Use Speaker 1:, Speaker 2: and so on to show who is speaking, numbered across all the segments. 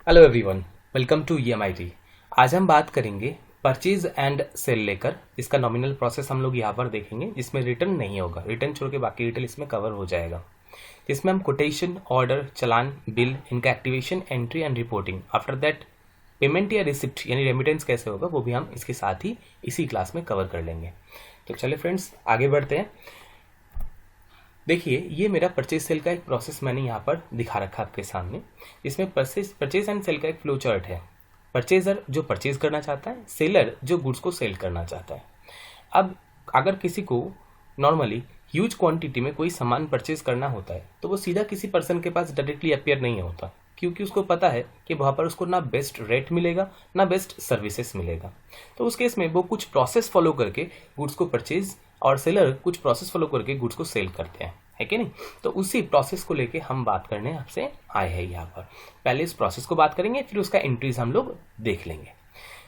Speaker 1: Hello everyone, welcome to EMIT। आज हम बात करेंगे परचेज एंड सेल लेकर, इसका नॉमिनल प्रोसेस हम लोग यहाँ पर देखेंगे, जिसमें रिटर्न नहीं होगा। रिटर्न छोड़ के बाकी डिटेल इसमें कवर हो जाएगा, जिसमें हम कोटेशन, ऑर्डर, चलान, बिल, इनका activation, entry and reporting, after that payment या रिसिप्ट यानी रेमिटेंस कैसे होगा वो भी हम इसके साथ ही इसी क्लास में कवर कर लेंगे। तो चलिए फ्रेंड्स, आगे बढ़ते हैं। देखिए, ये मेरा परचेज सेल का एक प्रोसेस मैंने यहाँ पर दिखा रखा आपके सामने, जिसमें परचेज एंड सेल का एक फ्लो चार्ट है। परचेजर जो परचेज करना चाहता है, सेलर जो गुड्स को सेल करना चाहता है। अब अगर किसी को नॉर्मली ह्यूज क्वांटिटी में कोई सामान परचेज करना होता है तो वो सीधा किसी पर्सन के पास डायरेक्टली अपियर नहीं होता, क्योंकि उसको पता है कि वहाँ पर उसको ना बेस्ट रेट मिलेगा ना बेस्ट सर्विसेज मिलेगा। तो उस केस में वो कुछ प्रोसेस फॉलो करके गुड्स को परचेज और सेलर कुछ प्रोसेस फॉलो करके गुड्स को सेल करते हैं, है कि नहीं। तो उसी प्रोसेस को लेके हम बात करने आपसे आए हैं यहाँ पर। पहले इस प्रोसेस को बात करेंगे, फिर उसका एंट्रीज हम लोग देख लेंगे।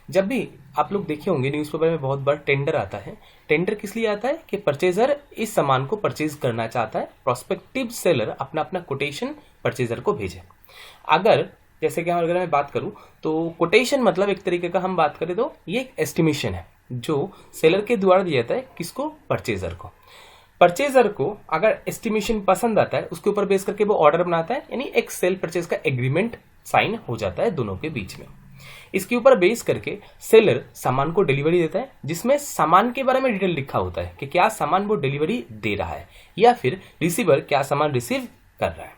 Speaker 1: जब भी आप लोग देखे होंगे न्यूज़पेपर में बहुत बार टेंडर आता है। टेंडर किस लिए आता है कि परचेजर इस सामान को परचेज करना चाहता है, प्रोस्पेक्टिव सेलर अपना अपना कोटेशन परचेजर को भेजे। अगर जैसे कि अगर मैं बात करूं तो कोटेशन मतलब एक तरीके का हम बात करें तो ये एक एस्टिमेशन है जो सेलर के द्वारा दिया जाता है, किसको, परचेजर को। परचेजर को अगर एस्टिमेशन पसंद आता है, उसके ऊपर बेस करके वो ऑर्डर बनाता है, यानी एक सेल परचेज का एग्रीमेंट साइन हो जाता है दोनों के बीच में। इसके ऊपर बेस करके सेलर सामान को डिलीवरी देता है, जिसमें सामान के बारे में डिटेल लिखा होता है कि क्या सामान वो डिलीवरी दे रहा है या फिर रिसीवर क्या सामान रिसीव कर रहा है।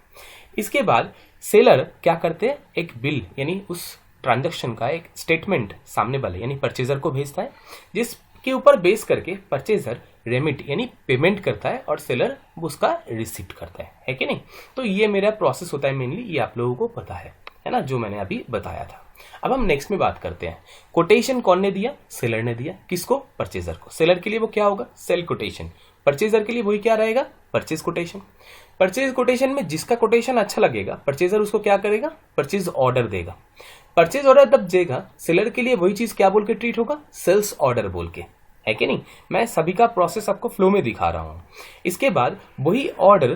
Speaker 1: इसके बाद सेलर क्या करते हैं, एक बिल यानी उस ट्रांजैक्शन का एक स्टेटमेंट सामने वाले यानी परचेजर को भेजता है, जिसके ऊपर बेस करके परचेजर रेमिट यानी पेमेंट करता है और सेलर उसका रिसिप्ट करता है कि नहीं। तो ये मेरा प्रोसेस होता है मेनली, ये आप लोगों को पता है ना, जो मैंने अभी बताया था। अब हम नेक्स्ट में बात करते हैं। कोटेशन कौन ने दिया, सेलर ने दिया। किसको, परचेजर को। सेलर के लिए वो क्या होगा, सेल कोटेशन। परचेजर के लिए वही क्या रहेगा, परचेज कोटेशन। परचेज कोटेशन में जिसका कोटेशन अच्छा लगेगा, परचेजर उसको क्या करेगा, परचेज ऑर्डर देगा। परचेज ऑर्डर तब देगा, सेलर के लिए वही चीज क्या बोल के ट्रीट होगा, सेल्स ऑर्डर बोल के, है कि नहीं। मैं सभी का प्रोसेस आपको फ्लो में दिखा रहा हूं। इसके बाद वही ऑर्डर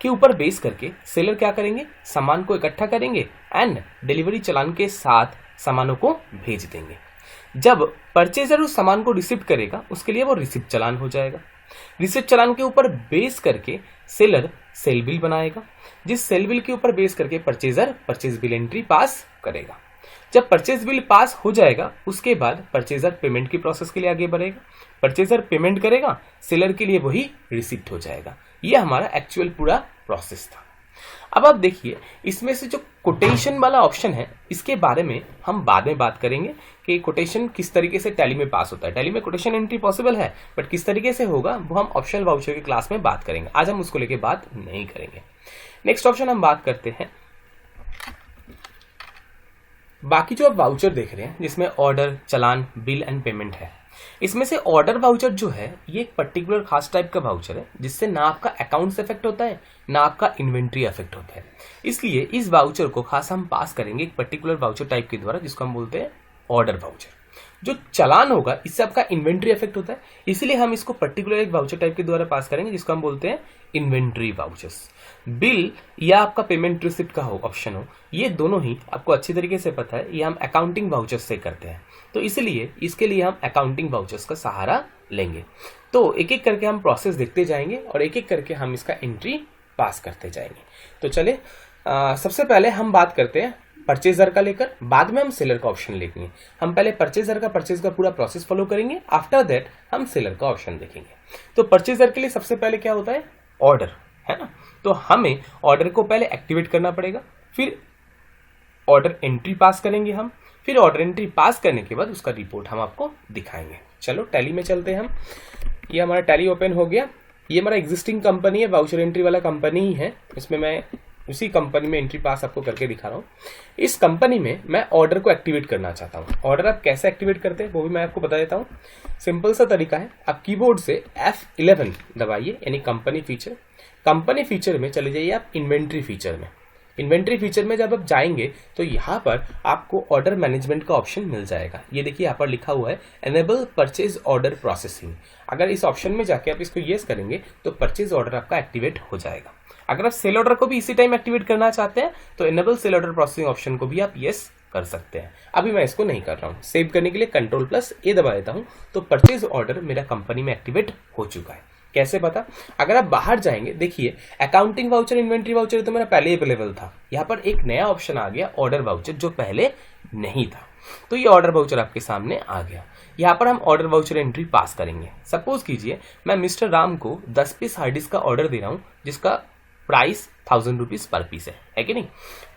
Speaker 1: के ऊपर बेस करके सेलर क्या करेंगे, सामान को इकट्ठा करेंगे एंड डिलीवरी चलान के साथ सामानों को भेज देंगे। जब परचेजर उस सामान को रिसिप्ट करेगा, उसके लिए वो रिसिप्ट चलान हो जाएगा। रिसिप्ट चलान के ऊपर बेस करके सेलर सेल बिल बनाएगा, जिस सेल बिल के ऊपर बेस करके परचेजर परचेज बिल एंट्री पास करेगा। जब परचेज बिल पास हो जाएगा, उसके बाद परचेजर पेमेंट की प्रोसेस के लिए आगे बढ़ेगा। परचेजर पेमेंट करेगा, सेलर के लिए वही रिसिप्ट हो जाएगा। यह हमारा एक्चुअल पूरा प्रोसेस था। अब आप देखिए, इसमें से जो कोटेशन वाला ऑप्शन है, इसके बारे में हम बाद में बात करेंगे कि कोटेशन किस तरीके से टैली में पास होता है। टैली में कोटेशन एंट्री पॉसिबल है, बट किस तरीके से होगा वो हम ऑप्शनल वाउचर की क्लास में बात करेंगे। आज हम उसको लेके बात नहीं करेंगे। नेक्स्ट ऑप्शन हम बात करते हैं, बाकी जो आप वाउचर देख रहे हैं जिसमें order, challan, bill and payment है। इसमें से ऑर्डर वाउचर जो है ये एक पर्टिकुलर खास टाइप का वाउचर है, जिससे ना आपका अकाउंट्स इफेक्ट होता है ना आपका इन्वेंट्री इफेक्ट होता है। इसलिए इस वाउचर को खास हम पास करेंगे एक पर्टिकुलर वाउचर टाइप के द्वारा, जिसको हम बोलते हैं ऑर्डर वाउचर। जो चलान होगा इससे आपका इन्वेंट्री इफेक्ट होता है, इसलिए हम इसको पर्टिकुलर एक वाउचर टाइप के द्वारा पास करेंगे, जिसको हम बोलते हैं इन्वेंट्री वाउचर्स। बिल या आपका पेमेंट रिसिप्ट का हो ऑप्शन हो, ये दोनों ही आपको अच्छी तरीके से पता है, ये हम अकाउंटिंग वाउचर्स से करते हैं। तो इसलिए इसके लिए हम अकाउंटिंग वाउचर्स का सहारा लेंगे। तो एक एक करके हम प्रोसेस देखते जाएंगे और एक एक करके हम इसका एंट्री पास करते जाएंगे। तो चले, सबसे पहले हम बात करते हैं परचेजर का लेकर, बाद में हम सेलर का ऑप्शन लेंगे। हम पहले परचेजर का परचेज का पूरा प्रोसेस फॉलो करेंगे, आफ्टर दैट हम सेलर का ऑप्शन देखेंगे। तो परचेजर के लिए सबसे पहले क्या होता है, ऑर्डर, है ना। तो हमें ऑर्डर को पहले एक्टिवेट करना पड़ेगा, फिर ऑर्डर एंट्री पास करेंगे हम, फिर ऑर्डर एंट्री पास करने के बाद उसका रिपोर्ट हम आपको दिखाएंगे। चलो टैली में चलते हैं हम। ये हमारा टैली ओपन हो गया। ये हमारा एग्जिस्टिंग कंपनी है, वाउचर एंट्री वाला कंपनी ही है। इसमें मैं उसी कंपनी में एंट्री पास आपको करके दिखा रहा हूँ। इस कंपनी में मैं ऑर्डर को एक्टिवेट करना चाहता हूँ। ऑर्डर आप कैसे एक्टिवेट करते हैं वो भी मैं आपको बता देता हूँ। सिंपल सा तरीका है, आप कीबोर्ड से F11 दबाइए, यानी कंपनी फीचर। कंपनी फीचर में चले जाइए आप इन्वेंट्री फीचर में। इन्वेंट्री फीचर में जब आप जाएंगे तो यहाँ पर आपको ऑर्डर मैनेजमेंट का ऑप्शन मिल जाएगा। ये देखिए यहाँ पर लिखा हुआ है एनेबल परचेज ऑर्डर प्रोसेसिंग। अगर इस ऑप्शन में जाके आप इसको येस करेंगे तो परचेज ऑर्डर आपका एक्टिवेट हो जाएगा। अगर आप सेल ऑर्डर को भी इसी टाइम एक्टिवेट करना चाहते हैं तो enable sale order processing option को भी आप यस कर सकते हैं। अभी मैं इसको नहीं कर रहा हूँ। सेव करने के लिए Ctrl+A दबा देता हूँ तो परचेज ऑर्डर मेरा कंपनी में एक्टिवेट हो चुका है। कैसे पता? अगर आप बाहर जाएंगे, देखिए अकाउंटिंग वाउचर, इन्वेंट्री वाउचर तो मेरा पहले अवेलेबल था। यहाँ पर एक नया ऑप्शन आ गया ऑर्डर वाउचर, जो पहले नहीं था। तो ये ऑर्डर वाउचर आपके सामने आ गया। यहाँ पर हम ऑर्डर वाउचर एंट्री पास करेंगे। सपोज कीजिए मैं मिस्टर राम को 10 पीस हार्ड डिस्क का ऑर्डर दे रहा हूँ, जिसका प्राइस 1000 रुपीज पर पीस है कि नहीं।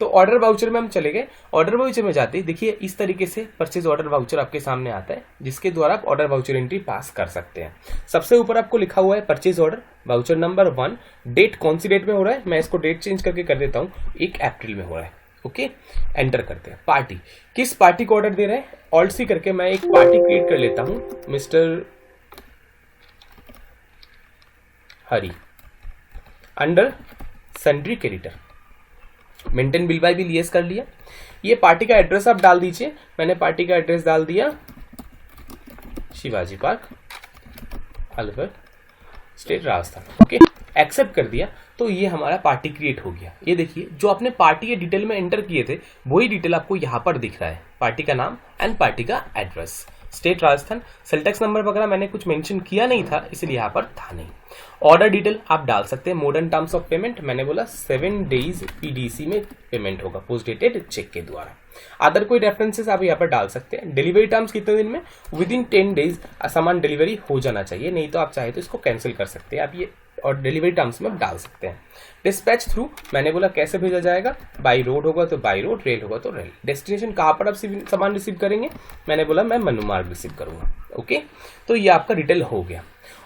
Speaker 1: तो ऑर्डर वाउचर में हम चले गए। ऑर्डर वाउचर में जाते ही देखिए इस तरीके से परचेज ऑर्डर वाउचर आपके सामने आता है, जिसके द्वारा आप ऑर्डर वाउचर एंट्री पास कर सकते हैं। सबसे ऊपर आपको लिखा हुआ है purchase order voucher number 1। Date कौन सी डेट में हो रहा है, मैं इसको डेट चेंज करके कर देता हूँ, 1 अप्रैल में हो रहा है। ओके, एंटर करते हैं। पार्टी, किस पार्टी को ऑर्डर दे रहे हैं, ऑल्ट सी करके मैं एक पार्टी क्रिएट कर लेता हूं, मिस्टर हरी under sundry creditor. Maintain bill bye bill yes कर लिया। ये पार्टी का एड्रेस आप डाल दीजिए। मैंने पार्टी का एड्रेस डाल दिया Shivaji park, Alwar, state Rajasthan. Okay, accept कर दिया तो ये हमारा पार्टी क्रिएट हो गया। ये देखिए जो आपने पार्टी के डिटेल में एंटर किए थे वही डिटेल आपको यहाँ पर दिख रहा है, पार्टी का नाम एंड पार्टी का address, state Rajasthan. Sale tax number वगैरह मैंने कुछ मेंशन किया नहीं था, इसलिए यहाँ पर था नहीं। ऑर्डर डिटेल आप डाल सकते हैं। Mode and terms of payment मैंने बोला 7 डेज पीडीसी में पेमेंट होगा पोस्ट डेटेड चेक के द्वारा। अदर कोई रेफरेंसेस आप यहाँ पर डाल सकते हैं। डिलीवरी टर्म्स कितने दिन में, विद इन 10 डेज सामान डिलीवरी हो जाना चाहिए, नहीं तो आप चाहे तो इसको कैंसिल कर सकते हैं आप ये, और डिलीवरी टर्म्स में डाल सकते हैं। डिस्पैच थ्रू मैंने बोला कैसे भेजा जाएगा, बाई रोड होगा तो बाई रोड, रेल होगा तो रेल। डेस्टिनेशन कहाँ पर आप सामान रिसीव करेंगे, मैंने बोला मैं मनु मार्ग रिसीव करूंगा। ओके, तो ये आपका डिटेल हो गया।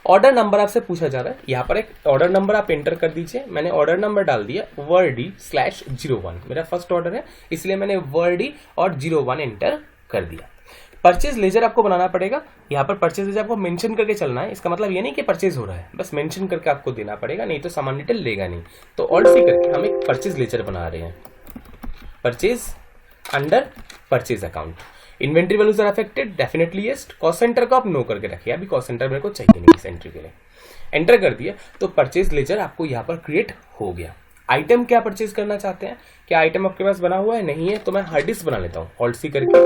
Speaker 1: ऑर्डर नंबर आपसे पूछा जा रहा है, यहाँ पर एक ऑर्डर नंबर आप एंटर कर दीजिए। मैंने ऑर्डर नंबर डाल दिया वर्डी/01, मेरा फर्स्ट ऑर्डर है इसलिए मैंने वर्डी और 01 एंटर कर दिया। परचेज लेजर आपको बनाना पड़ेगा। यहाँ पर परचेज लेजर आपको मेंशन करके चलना है। इसका मतलब ये नहीं कि परचेज हो रहा है, बस मेंशन करके आपको देना पड़ेगा, नहीं तो सामान डिटेल लेगा नहीं। तो ऑल्ट सी करके हम एक परचेज लेजर बना रहे हैं, purchase under purchase account. Inventory values are affected, definitely yes. Cost centre को आप नो करके रखिए, अभी कॉस्ट सेंटर मेरे को चाहिए नहीं इस एंट्री के लिए। एंटर कर दिया तो परचेज लेजर आपको यहाँ पर क्रिएट हो गया। आइटम क्या परचेज करना चाहते हैं, क्या आइटम आपके पास बना हुआ है, नहीं है तो मैं हार्ड डिस्क बना लेता हूँ। ऑल्ट सी करके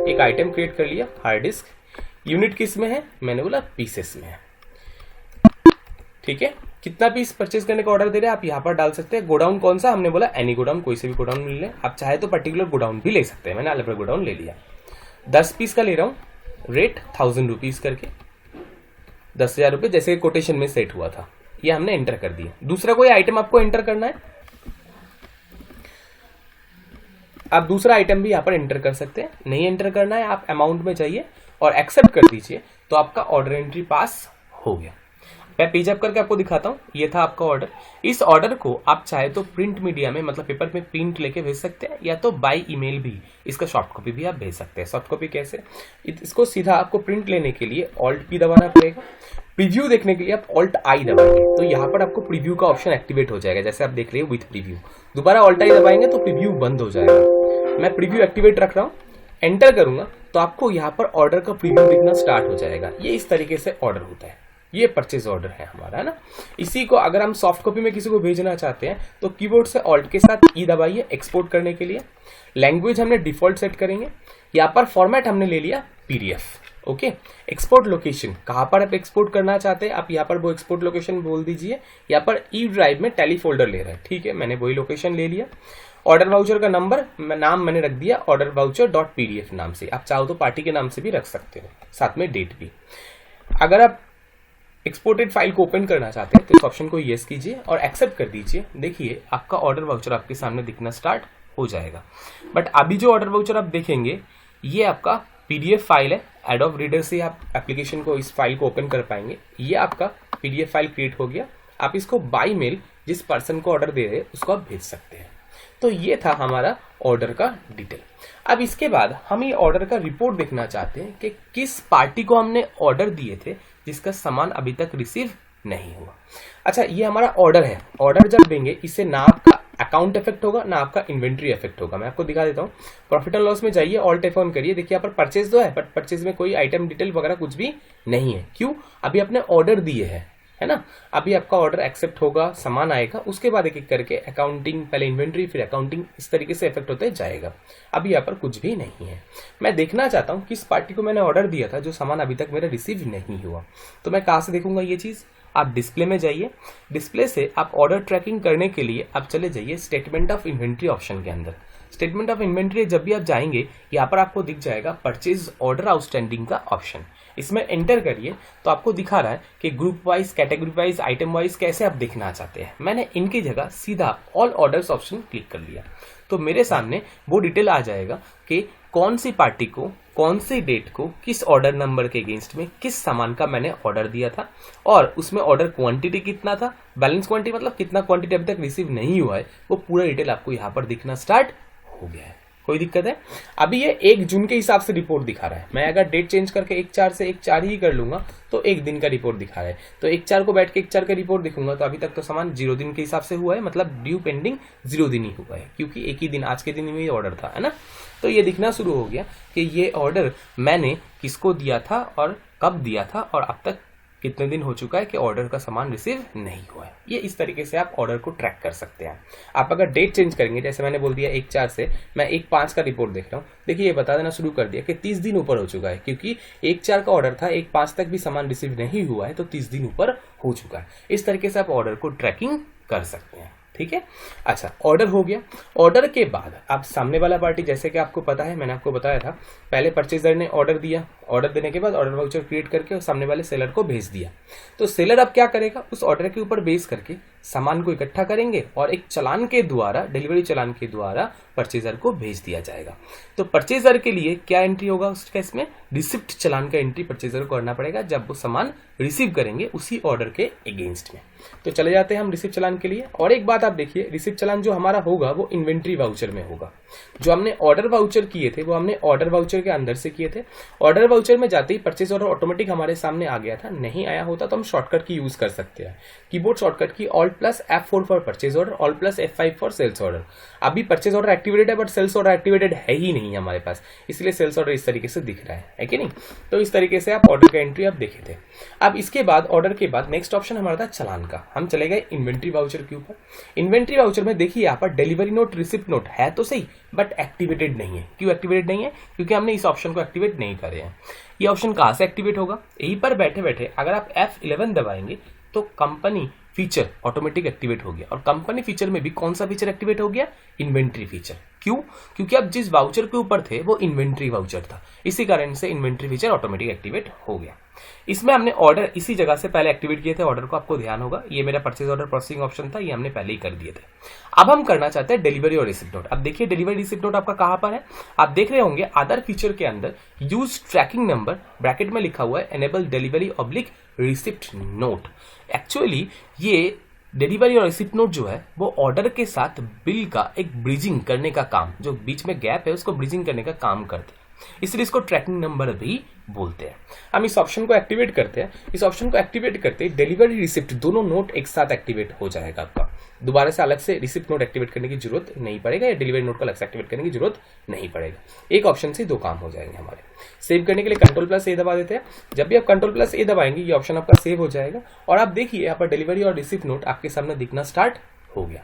Speaker 1: एक आइटम क्रिएट कर लिया, हार्ड डिस्क। यूनिट किस में है, मैंने बोला पीसेस में है। ठीक है, कितना पीस परचेज करने का ऑर्डर दे रहे हैं आप यहाँ पर डाल सकते हैं। गोडाउन कौन सा, हमने बोला एनी गोडाउन, कोई से भी गोडाउन मिल ले, आप चाहे तो पर्टिकुलर गोडाउन भी ले सकते हैं। मैंने अलग गोडाउन ले लिया। 10 पीस का ले रहा हूँ, रेट 1000 रुपीज करके, 10,000 रुपये जैसे कोटेशन में सेट हुआ था, ये हमने एंटर कर दिया। दूसरा कोई आइटम आपको एंटर करना है, आप दूसरा आइटम भी यहाँ पर एंटर कर सकते हैं। नहीं एंटर करना है, आप अमाउंट में जाइए और एक्सेप्ट कर दीजिए, तो आपका ऑर्डर एंट्री पास हो गया। मैं पेज अप करके आपको दिखाता हूँ। ये था आपका ऑर्डर। इस ऑर्डर को आप चाहे तो प्रिंट मीडिया में, मतलब पेपर में प्रिंट लेके भेज सकते हैं, या तो बाय ईमेल भी इसका सॉफ्ट कॉपी भी आप भेज सकते हैं। सॉफ्ट कॉपी कैसे, इसको सीधा आपको प्रिंट लेने के लिए ऑल्ट पी दबाना पड़ेगा। प्रीव्यू देखने के लिए आप ऑल्ट आई दबाएंगे तो यहाँ पर आपको प्रीव्यू का ऑप्शन एक्टिवेट हो जाएगा, जैसे आप देख रहे हो विथ प्रीव्यू। दोबारा ऑल्ट आई दबाएंगे तो प्रीव्यू बंद हो जाएगा। मैं प्रीव्यू एक्टिवेट रख रहा हूँ, एंटर करूंगा तो आपको यहाँ पर ऑर्डर का प्रीव्यू दिखना स्टार्ट हो जाएगा। ये इस तरीके से ऑर्डर होता है। ये परचेज ऑर्डर है हमारा, है ना। इसी को अगर हम सॉफ्ट कॉपी में किसी को भेजना चाहते हैं तो कीबोर्ड से ऑल्ट के साथ ई दबाइए एक्सपोर्ट करने के लिए। लैंग्वेज हमने डिफॉल्ट सेट करेंगे। यहाँ पर फॉर्मेट हमने ले लिया पीडीएफ। ओके, एक्सपोर्ट लोकेशन कहाँ पर आप एक्सपोर्ट करना चाहते हैं, आप यहाँ पर वो एक्सपोर्ट लोकेशन बोल दीजिए। यहाँ पर ई ड्राइव में टेली फोल्डर ले रहा है, ठीक है, मैंने वही लोकेशन ले लिया। ऑर्डर वाउचर का नंबर नाम मैंने रख दिया ऑर्डर वाउचर .pdf नाम से। आप चाहो तो पार्टी के नाम से भी रख सकते हो, साथ में डेट भी। अगर आप एक्सपोर्टेड फाइल को ओपन करना चाहते हैं तो इस ऑप्शन को यस कीजिए और एक्सेप्ट कर दीजिए। देखिए आपका ऑर्डर वाउचर आपके सामने दिखना स्टार्ट हो जाएगा। बट अभी जो ऑर्डर वाउचर आप देखेंगे ये आपका पीडीएफ फाइल है। एडोब रीडर से आप एप्लीकेशन को, इस फाइल को ओपन कर पाएंगे। ये आपका पीडीएफ फाइल क्रिएट हो गया। आप इसको बाय मेल जिस पर्सन को ऑर्डर दे रहे हैं उसको आप भेज सकते हैं। तो ये था हमारा ऑर्डर का डिटेल। अब इसके बाद हम ये ऑर्डर का रिपोर्ट देखना चाहते हैं कि किस पार्टी को हमने ऑर्डर दिए थे जिसका सामान अभी तक रिसीव नहीं हुआ। अच्छा, ये हमारा ऑर्डर है। ऑर्डर जब देंगे इससे ना आपका अकाउंट इफेक्ट होगा ना आपका इन्वेंट्री इफेक्ट होगा। मैं आपको दिखा देता हूँ। प्रॉफिट एंड लॉस में जाइए, ऑल्ट F1 करिए। देखिए यहाँ पर परचेज तो है बट परचेज में कोई आइटम डिटेल वगैरह कुछ भी नहीं है। क्यों? अभी आपने ऑर्डर दिए हैं। है ना। अभी आपका ऑर्डर एक्सेप्ट होगा, सामान आएगा, उसके बाद एक एक करके अकाउंटिंग, पहले इन्वेंट्री फिर अकाउंटिंग, इस तरीके से इफेक्ट होते जाएगा। अभी यहाँ पर कुछ भी नहीं है। मैं देखना चाहता हूँ किस पार्टी को मैंने ऑर्डर दिया था जो सामान अभी तक मेरा रिसीव नहीं हुआ। तो मैं कहाँ से देखूंगा ये चीज़? आप डिस्प्ले में जाइए, डिस्प्ले से आप ऑर्डर ट्रैकिंग करने के लिए आप चले जाइए स्टेटमेंट ऑफ इन्वेंट्री ऑप्शन के अंदर। स्टेटमेंट ऑफ इन्वेंट्री जब भी आप जाएंगे यहाँ पर आपको दिख जाएगा परचेज ऑर्डर आउटस्टैंडिंग का ऑप्शन। इसमें एंटर करिए तो आपको दिखा रहा है कि group wise, category wise, item wise कैसे आप देखना चाहते हैं। मैंने इनकी जगह सीधा ऑल ऑर्डर्स ऑप्शन क्लिक कर लिया तो मेरे सामने वो डिटेल आ जाएगा कि कौन सी पार्टी को कौन सी डेट को किस ऑर्डर नंबर के अगेंस्ट में किस सामान का मैंने ऑर्डर दिया था और उसमें ऑर्डर क्वांटिटी कितना था, बैलेंस क्वांटिटी मतलब कितना क्वांटिटी अभी तक रिसीव नहीं हुआ है, वो पूरा डिटेल आपको यहाँ पर दिखना स्टार्ट हो गया है। कोई दिक्कत है? अभी ये 1 जून के हिसाब से रिपोर्ट दिखा रहा है। मैं अगर डेट चेंज करके 1/4 से 1/4 ही कर लूंगा तो 1 दिन का रिपोर्ट दिखा रहा है। तो 1/4 को बैठ के 1/4 का रिपोर्ट दिखूंगा तो अभी तक तो सामान 0 दिन के हिसाब से हुआ है, मतलब ड्यू पेंडिंग 0 दिन ही हुआ है, क्योंकि एक ही दिन, आज के दिन में ही ऑर्डर था, है ना। तो ये दिखना शुरू हो गया कि ये ऑर्डर मैंने किसको दिया था और कब दिया था और अब तक कितने दिन हो चुका है कि ऑर्डर का सामान रिसीव नहीं हुआ है। ये इस तरीके से आप ऑर्डर को ट्रैक कर सकते हैं। आप अगर डेट चेंज करेंगे, जैसे मैंने बोल दिया 1/4 से मैं 1/5 का रिपोर्ट देख रहा हूँ, देखिए ये बता देना शुरू कर दिया कि 30 दिन ऊपर हो चुका है, क्योंकि 1/4 का ऑर्डर था, 1/5 तक भी सामान रिसीव नहीं हुआ है तो 30 दिन ऊपर हो चुका है। इस तरीके से आप ऑर्डर को ट्रैकिंग कर सकते हैं। ठीक है, अच्छा ऑर्डर हो गया। ऑर्डर के बाद आप सामने वाला पार्टी, जैसे कि आपको पता है, मैंने आपको बताया था, पहले परचेजर ने ऑर्डर दिया, ऑर्डर देने के बाद ऑर्डर वाउचर क्रिएट करके सामने वाले सेलर को भेज दिया। तो सेलर अब क्या करेगा, उस ऑर्डर के ऊपर बेस करके सामान को इकट्ठा करेंगे और एक चालान के द्वारा, डिलीवरी चालान के द्वारा परचेजर को भेज दिया जाएगा। तो परचेजर के लिए क्या एंट्री होगा उस केस में? रिसिप्ट चालान का एंट्री परचेजर को करना पड़ेगा जब वो सामान रिसीव करेंगे उसी ऑर्डर के अगेंस्ट में। तो चले जाते हैं हम रिसिप्ट चालान के लिए। और एक बात आप देखिए, रिसिप्ट चालान जो हमारा होगा वो इन्वेंट्री वाउचर में होगा। जो हमने ऑर्डर वाउचर किए थे वो हमने ऑर्डर वाउचर के अंदर से किए थे। ऑर्डर वाउचर में जाते ही परचेज ऑर्डर ऑटोमेटिक हमारे सामने आ गया था। नहीं आया होता तो हम शॉर्टकट की यूज कर सकते हैं, कीबोर्ड शॉर्टकट की Alt+F4 for purchase order, Alt+F5 for sales order. अभी परचेज ऑर्डर एक्टिवेटेड है बट सेल्स ऑर्डर एक्टिवेटेड है ही नहीं हमारे पास, इसलिए सेल्स ऑर्डर इस तरीके से दिख रहा है कि नहीं। तो इस तरीके से आप ऑर्डर का एंट्री आप देखे थे। अब इसके बाद ऑर्डर के बाद नेक्स्ट ऑप्शन हमारा था चालान का। हम चले गए इन्वेंट्री वाउचर के ऊपर। इन्वेंट्री वाउचर में देखिए यहाँ पर डिलीवरी नोट, रिसिप्ट नोट है तो सही बट एक्टिवेटेड नहीं है। क्यों एक्टिवेटेड नहीं है? क्योंकि हमने इस ऑप्शन को एक्टिवेट नहीं करे हैं। ये ऑप्शन कहां से एक्टिवेट होगा? यहीं पर बैठे बैठे अगर आप F11 दबाएंगे तो कंपनी फीचर ऑटोमेटिक एक्टिवेट हो गया। और कंपनी फीचर में भी कौन सा फीचर एक्टिवेट हो गया? Inventory feature. क्यों? क्योंकि अब जिस वाउचर के ऊपर थे वो इन्वेंट्री वाउचर था, इसी कारण से इन्वेंट्री फीचर ऑटोमेटिक एक्टिवेट हो गया। इसमें हमने ऑर्डर इसी जगह से पहले एक्टिवेट किए थे ऑर्डर को, आपको ध्यान होगा। ये मेरा परचेज ऑर्डर प्रोसेसिंग ऑप्शन था, ये हमने पहले ही कर दिए थे। अब हम करना चाहते हैं डिलीवरी और रिसिप्ट नोट। अब देखिए डिलीवरी रिसिप्ट नोट आपका कहां पर है, आप देख रहे होंगे अदर फीचर के अंदर यूज ट्रैकिंग नंबर ब्रैकेट में लिखा हुआ है enable delivery oblique receipt note. Actually ये डिलीवरी और रिसिप्ट नोट जो है वो ऑर्डर के साथ बिल का एक ब्रिजिंग करने का काम, जो बीच में गैप है उसको ब्रिजिंग करने का काम करते हैं, इसलिए इसको ट्रैकिंग नंबर भी बोलते हैं। हम इस ऑप्शन को एक्टिवेट करते हैं। इस ऑप्शन को एक्टिवेट करते ही डिलीवरी रिसिप्ट दोनों नोट एक साथ एक्टिवेट हो जाएगा आपका। दोबारा से अलग से रिसिप्ट नोट एक्टिवेट करने की जरूरत नहीं पड़ेगा या डिलीवरी नोट को अलग से एक्टिवेट करने की जरूरत नहीं पड़ेगा। एक ऑप्शन से 2 काम हो जाएंगे हमारे। सेव करने के लिए Ctrl+A दबा देते हैं। जब भी आप Ctrl+A दबाएंगे ये ऑप्शन आपका सेव हो जाएगा और आप देखिए यहाँ पर डिलीवरी और रिसिप्ट नोट आपके सामने दिखना स्टार्ट हो गया।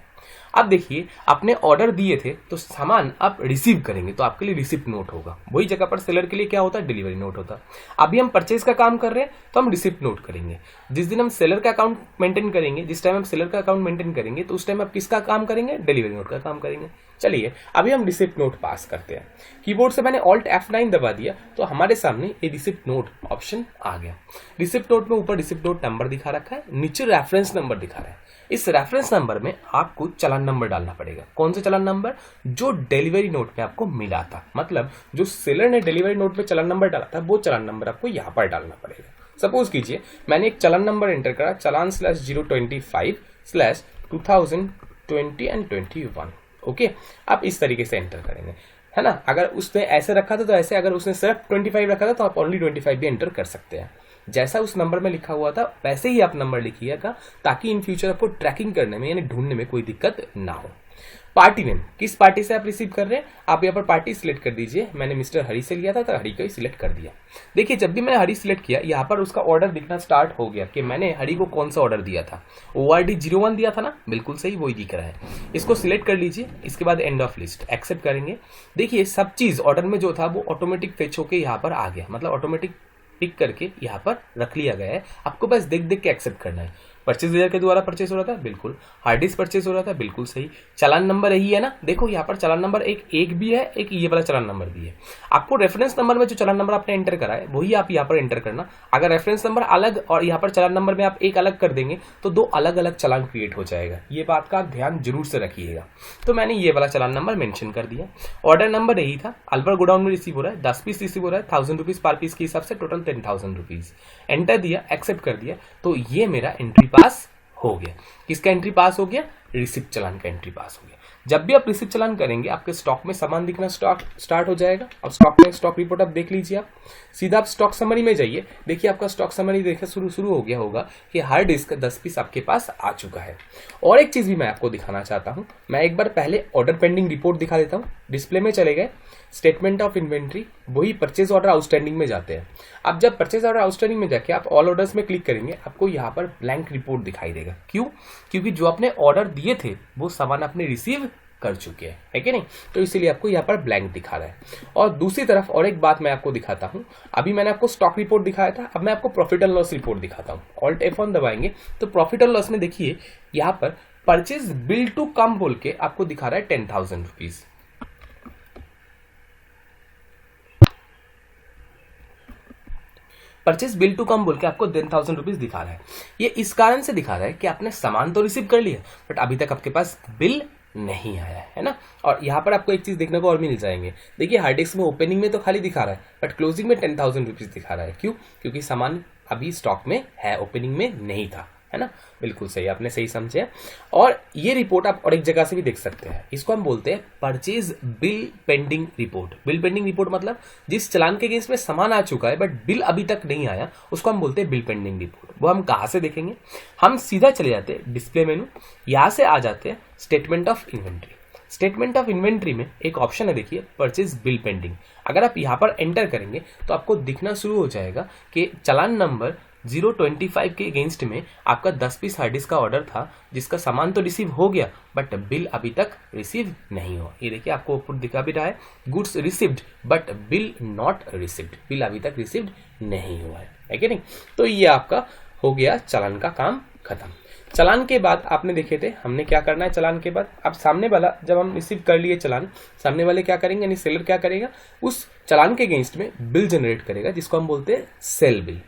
Speaker 1: अब देखिए आपने ऑर्डर दिए थे तो सामान आप रिसीव करेंगे तो आपके लिए रिसिप्ट नोट होगा। वही जगह पर सेलर के लिए क्या होता है? डिलीवरी नोट होता है। अभी हम परचेज का काम कर रहे हैं तो हम रिसिप्ट नोट करेंगे। जिस दिन हम सेलर का अकाउंट मेंटेन करेंगे, जिस टाइम हम सेलर का अकाउंट मेंटेन करेंगे तो उस टाइम आप किसका काम करेंगे? डिलीवरी नोट का काम करेंगे। चलिए अभी हम रिसिप्ट नोट पास करते हैं। कीबोर्ड से मैंने Alt+F9 दबा दिया तो हमारे सामने ये रिसिप्ट नोट ऑप्शन आ गया। रिसिप्ट नोट में ऊपर रिसिप्ट नोट नंबर दिखा रखा है, नीचे रेफरेंस नंबर दिखा रहा है। इस रेफरेंस नंबर में आपको चालान नंबर डालना पड़ेगा। कौन सा चालान नंबर? जो डिलीवरी नोट में आपको मिला था, मतलब जो सेलर ने डिलीवरी नोट में चालान नंबर डाला था वो चालान नंबर आपको यहाँ पर डालना पड़ेगा। सपोज कीजिए मैंने एक चालान नंबर एंटर करा, चालान/025/2020 ओके। आप इस तरीके से एंटर करेंगे, है ना। अगर उसने ऐसे रखा था तो ऐसे, अगर उसने सिर्फ 25 रखा था तो आप ओनली 25 भी एंटर कर सकते हैं। जैसा उस नंबर में लिखा हुआ था वैसे ही आप नंबर लिखिएगा ताकि इन फ्यूचर आपको ट्रैकिंग करने में यानी ढूंढने में कोई दिक्कत ना हो। पार्टी नेम, किस पार्टी से आप रिसीव कर रहे हैं, आप यहाँ पर पार्टी सिलेक्ट कर दीजिए। मैंने मिस्टर हरी से लिया था तो हरी को ही सिलेक्ट कर दिया। देखिए जब भी मैंने हरी सिलेक्ट किया यहाँ पर उसका ऑर्डर दिखना स्टार्ट हो गया कि मैंने हरी को कौन सा ऑर्डर दिया था, ORD 01 दिया था ना, बिल्कुल सही वही दिख रहा है। इसको सिलेक्ट कर लीजिए, इसके बाद एंड ऑफ लिस्ट एक्सेप्ट करेंगे। देखिए सब चीज ऑर्डर में जो था वो ऑटोमेटिक फेच होके यहाँ पर आ गया, मतलब ऑटोमेटिक पिक करके यहाँ पर रख लिया गया है। आपको बस देख देख के एक्सेप्ट करना है। परचेज लेयर के द्वारा परचेज हो रहा था, बिल्कुल। हार्ड डिस्क परचेज हो रहा था, बिल्कुल सही। चालान नंबर यही है ना, देखो यहाँ पर चालान नंबर एक भी है, एक ये वाला चालान नंबर भी है। आपको रेफरेंस नंबर में जो चालान नंबर आपने एंटर करा है वही आप यहाँ पर एंटर करना। अगर रेफरेंस नंबर अलग और यहाँ पर चालान नंबर में आप एक अलग कर देंगे तो दो अलग अलग चालान क्रिएट हो जाएगा। ये बात का आप ध्यान जरूर से रखिएगा। तो मैंने ये वाला चालान नंबर मेंशन कर दिया। ऑर्डर नंबर यही था, अलवर गोडाउन में रिसीव हो रहा है, 10 पीस रिसीव हो रहा है, 1000 रुपीज पर पीस के हिसाब से टोटल 10,000 रुपीज। एंटर दिया, एक्सेप्ट कर दिया, तो ये मेरा एंट्री पास हो गया। किसका एंट्री पास हो गया, रिसिप्ट चालान का एंट्री पास हो गया। जब भी आप रिसिप्ट चालान करेंगे आपके स्टॉक में सामान दिखना स्टार्ट हो जाएगा। अब स्टॉक में स्टॉक रिपोर्ट आप देख लीजिए। आप सीधा आप स्टॉक समरी में जाइए, देखिए आपका स्टॉक समरी देखा शुरू हो गया होगा कि हार्ड डिस्क 10 पीस आपके पास आ चुका है। और एक चीज भी मैं आपको दिखाना चाहता हूं, मैं एक बार पहले ऑर्डर पेंडिंग रिपोर्ट दिखा देता हूं। डिस्प्ले में चले गए, स्टेटमेंट ऑफ इन्वेंट्री, वही परचेज ऑर्डर आउटस्टैंडिंग में जाते हैं। अब जब परचेज ऑर्डर आउटस्टैंडिंग में जाके आप ऑल ऑर्डर्स में क्लिक करेंगे, आपको यहाँ पर ब्लैंक रिपोर्ट दिखाई देगा। क्यों? क्योंकि जो आपने ऑर्डर दिए थे वो सामान आपने रिसीव कर चुके हैं, है कि नहीं, तो इसीलिए आपको यहाँ पर ब्लैंक दिखा रहा है। और दूसरी तरफ और एक बात मैं आपको दिखाता हूँ। अभी मैंने आपको स्टॉक रिपोर्ट दिखाया था, अब मैं आपको प्रॉफिट एंड लॉस रिपोर्ट दिखाता हूँ। ऑल्ट F1 दबाएंगे तो प्रॉफिट एंड लॉस में देखिए यहाँ पर परचेज बिल टू कम बोल के आपको दिखा रहा है 10,000 rupees. Purchase bill to come बोल के आपको 10,000 रुपीज दिखा रहा है। ये इस कारण से दिखा रहा है कि आपने सामान तो रिसीव कर लिया बट अभी तक आपके पास बिल नहीं आया है ना। और यहाँ पर आपको एक चीज देखने को और मिल जाएंगे। देखिए हार्ड डिस्क में ओपनिंग में तो खाली दिखा रहा है बट क्लोजिंग में 10,000 रुपीज दिखा रहा है। क्यों? क्योंकि सामान अभी स्टॉक में है, ओपनिंग में नहीं था, है ना। बिल्कुल सही, आपने सही समझे। और ये रिपोर्ट आप और एक जगह से भी देख सकते हैं। इसको हम बोलते हैं purchase bill pending report. Bill pending report मतलब जिस चालान के अगेंस्ट में सामान आ चुका है बट बिल अभी तक नहीं आया, उसको हम बोलते हैं बिल पेंडिंग रिपोर्ट। वो हम कहाँ से देखेंगे? हम सीधा चले जाते हैं डिस्प्ले मेनू, यहाँ से आ जाते हैं statement of inventory. Statement of inventory में एक ऑप्शन है, देखिए परचेज बिल पेंडिंग। अगर आप यहाँ पर एंटर करेंगे तो आपको दिखना शुरू हो जाएगा कि चालान नंबर 025 के अगेंस्ट में आपका 10 पीस हार्ड डिस्क का ऑर्डर था जिसका सामान तो रिसीव हो गया बट बिल अभी तक रिसीव नहीं हुआ। ये देखिए आपको ऊपर दिखा भी रहा है goods received but bill not received, bill अभी तक रिसीव्ड नहीं हुआ है कि नहीं। तो ये आपका हो गया चालान का काम खत्म। चालान के बाद आपने देखे थे हमने क्या करना है। चालान के बाद अब सामने वाला, जब हम रिसीव कर लिए चालान, सामने वाले क्या करेंगे, यानी सेलर क्या करेगा, उस चालान के अगेंस्ट में बिल जनरेट करेगा जिसको हम बोलते हैं सेल बिल।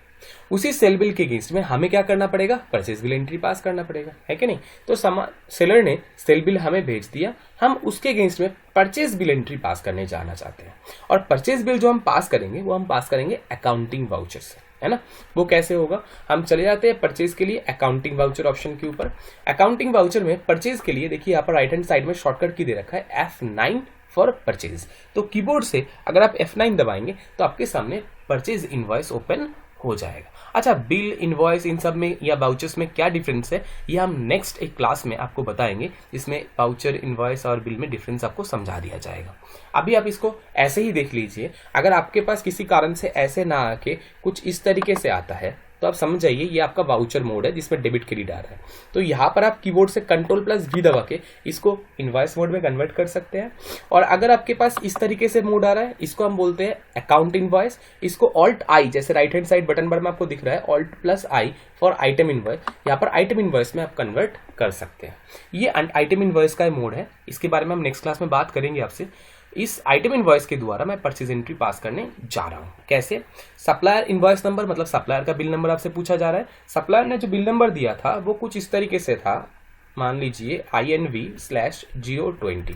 Speaker 1: उसी सेल बिल के अगेंस्ट में हमें क्या करना पड़ेगा, परचेज बिल एंट्री पास करना पड़ेगा, है कि नहीं। तो सेलर ने सेल बिल हमें भेज दिया, हम उसके अगेंस्ट में परचेज बिल एंट्री पास करने जाना चाहते हैं। और परचेज बिल जो हम पास करेंगे वो हम पास करेंगे अकाउंटिंग वाउचर से, है ना। वो कैसे होगा, हम चले जाते हैं परचेज के लिए अकाउंटिंग वाउचर ऑप्शन के ऊपर। अकाउंटिंग वाउचर में परचेज के लिए देखिए यहाँ पर राइट हैंड साइड में शॉर्टकट की दे रखा है F9 फॉर परचेज। तो कीबोर्ड से अगर आप F9 दबाएंगे तो आपके सामने परचेज इनवॉइस ओपन हो जाएगा। अच्छा, बिल इनवॉइस इन सब में या वाउचर्स में क्या डिफरेंस है ये हम नेक्स्ट एक क्लास में आपको बताएंगे, जिसमें वाउचर, इनवॉइस और बिल में डिफरेंस आपको समझा दिया जाएगा। अभी आप इसको ऐसे ही देख लीजिए। अगर आपके पास किसी कारण से ऐसे ना आके कुछ इस तरीके से आता है तो आप समझ जाइए ये आपका वाउचर मोड है जिसमें डेबिट क्रेडिट आ रहा है। तो यहाँ पर आप कीबोर्ड से Ctrl+V दबा के इसको इनवॉइस मोड में कन्वर्ट कर सकते हैं। और अगर आपके पास इस तरीके से मोड आ रहा है, इसको हम बोलते हैं अकाउंट इनवॉइस। इसको Alt+I, जैसे राइट हैंड साइड बटन बार में आपको दिख रहा है Alt+I फॉर आइटम इनवॉइस, यहाँ पर आइटम इनवॉइस में आप कन्वर्ट कर सकते हैं। ये आइटम इनवॉइस का मोड है, इसके बारे में हम नेक्स्ट क्लास में बात करेंगे आपसे। इस आइटम इनवॉइस के द्वारा मैं परचेज एंट्री पास करने जा रहा हूं। कैसे? सप्लायर इनवॉइस नंबर, मतलब सप्लायर का बिल नंबर आपसे पूछा जा रहा है। सप्लायर ने जो बिल नंबर दिया था वो कुछ इस तरीके से था, मान लीजिए INV/020।